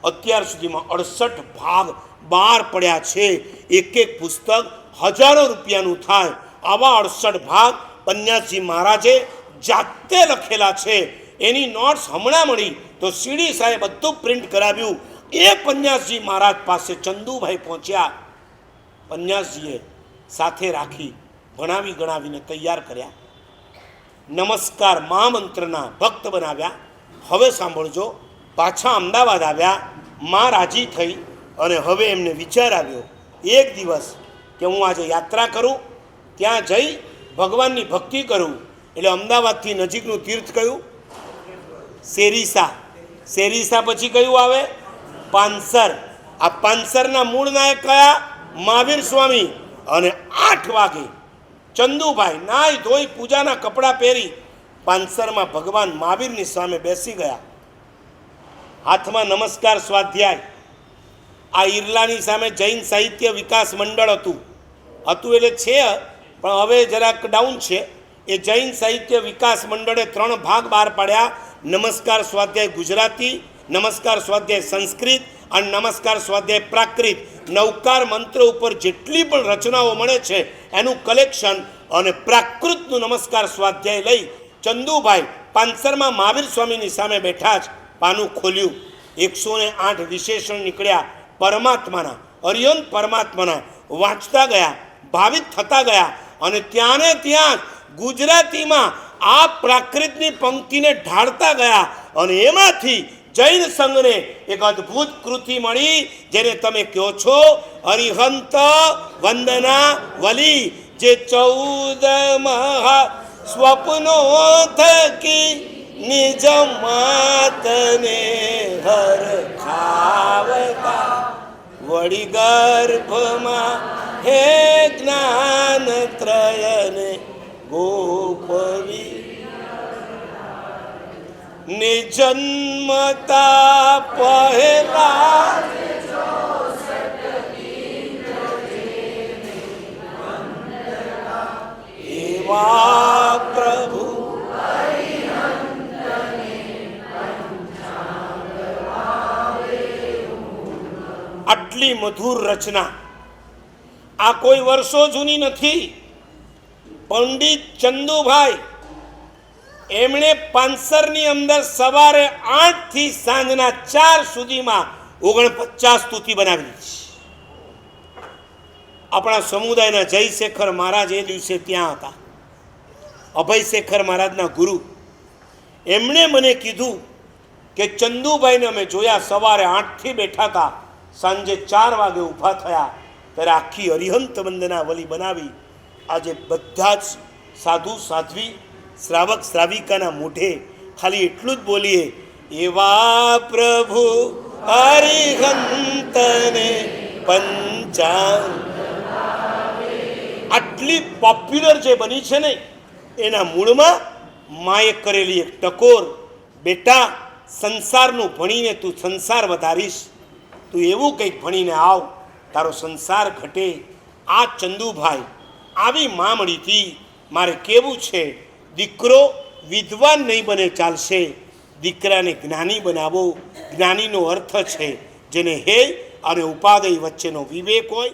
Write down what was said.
અત્યાર સુધીમાં 68 ભાગ બહાર પડ્યા છે। એક એક પુસ્તક હજારો રૂપિયાનું થાય। આવા 68 ભાગ પન્યાસજી મહારાજે જાતે લખેલા છે। એની નોટ્સ હમણાં મળી તો સીડી સાહેબ બધું પ્રિન્ટ કરાવ્યું। એ પન્યાસજી મહારાજ પાસે ચંદુભાઈ પહોંચ્યા। પન્યાસજીએ સાથે રાખી ભણાવી ગણાવીને તૈયાર કર્યા। નમસ્કાર મહામંત્રના ભક્ત બનાવ્યા। હવે સાંભળજો, પાછા અમદાવાદ આવ્યા। માં રાજી થઈ અને હવે એમને વિચાર આવ્યો એક દિવસ કે હું આજે યાત્રા કરું, ત્યાં જઈ ભગવાનની ભક્તિ કરું। એટલે અમદાવાદથી નજીકનું તીર્થ કયું? સેરીસા। સેરીસા પછી કયું આવે? પાંસર। આ પાંસરના મૂળ નાયક કયા? મહાવીર સ્વામી। અને 8 વાગે ચંદુભાઈ નાઈ ધોઈ પૂજાના કપડાં પહેરી પાંસરમાં ભગવાન મહાવીરની સામે બેસી ગયા। હાથમાં નમસ્કાર સ્વાધ્યાય। આ ઈરલાની સામે જૈન સાહિત્ય વિકાસ મંડળ હતું એટલે છે પણ હવે જરાક ડાઉન છે। એ જૈન સાહિત્ય વિકાસ મંડળે 3 ભાગ બહાર પાડ્યા। નમસ્કાર સ્વાધ્યાય ગુજરાતી, નમસ્કાર સ્વાધ્યાય સંસ્કૃત અને નમસ્કાર સ્વાધ્યાય પ્રાકૃત। નવકાર મંત્ર ઉપર જેટલી પણ રચનાઓ મળે છે એનું કલેક્શન અને પ્રાકૃતનું નમસ્કાર સ્વાધ્યાય લઈ ચંદુભાઈ પાંસરમાં મહાવીર સ્વામીની સામે બેઠા જ પાનું ખોલ્યું। 108 વિશેષણ નીકળ્યા પરમાત્માના, અરિયંત પરમાત્માના। વાંચતા ગયા, ભાવિત થતા ગયા અને ત્યાંને ત્યાં ગુજરાતીમાં આ પ્રાકૃતની પંક્તિને ઢાળતા ગયા અને એમાંથી જૈન સંઘને એક અદ્ભુત કૃતિ મળી જેને તમે કહો છો અરિહંત વંદના વલી। જે 14 મહા સ્વપ્નો થકી નિજ માતને હર ખાવતા વળી ગર્ભમાં હે જ્ઞાન ત્રયને ગોપવી ને જન્મતા પહેલા એવા પ્રભુ। આટલી મધુર રચના આ કોઈ વર્ષો જૂની નથી। પંડિત ચંદુભાઈ એમણે પાંસરની અંદર સવારે 8 થી સાંજના 4 સુધીમાં 49 સ્તુતિ બનાવી છે। આપણા સમુદાયના જયશેખર મહારાજ એ દિવસે ત્યાં હતા। અભયશેખર મહારાજના ગુરુ એમણે મને કીધું કે ચંદુભાઈને અમે જોયા સવારે 8 થી બેઠા હતા, સાંજે 4 વાગે ઊભા થયા ત્યારે આખી અરિહંત વંદના વલી બનાવી। આજે બધા જ સાધુ સાધ્વી શ્રાવક શ્રાવિકાના મોઢે ખાલી એટલું જ બોલીએ એવા પ્રભુ અરિહંતને પંચાંગ। આટલી પોપ્યુલર જે બની છે ને એના મૂળમાં માએ કરેલી એક ટકોર, બેટા સંસારનું ભણીને તું સંસાર વધારીશ, તું એવું કંઈક ભણીને આવ, તારો સંસાર ઘટે। આ ચંદુભાઈ આવી મા મળીથી મારે કેવું છે, દીકરો વિદ્વાન નહીં બને ચાલશે, દીકરાને જ્ઞાની બનાવો। જ્ઞાનીનો અર્થ છે જેને હે અને ઉપાદેય વચ્ચેનો વિવેક હોય।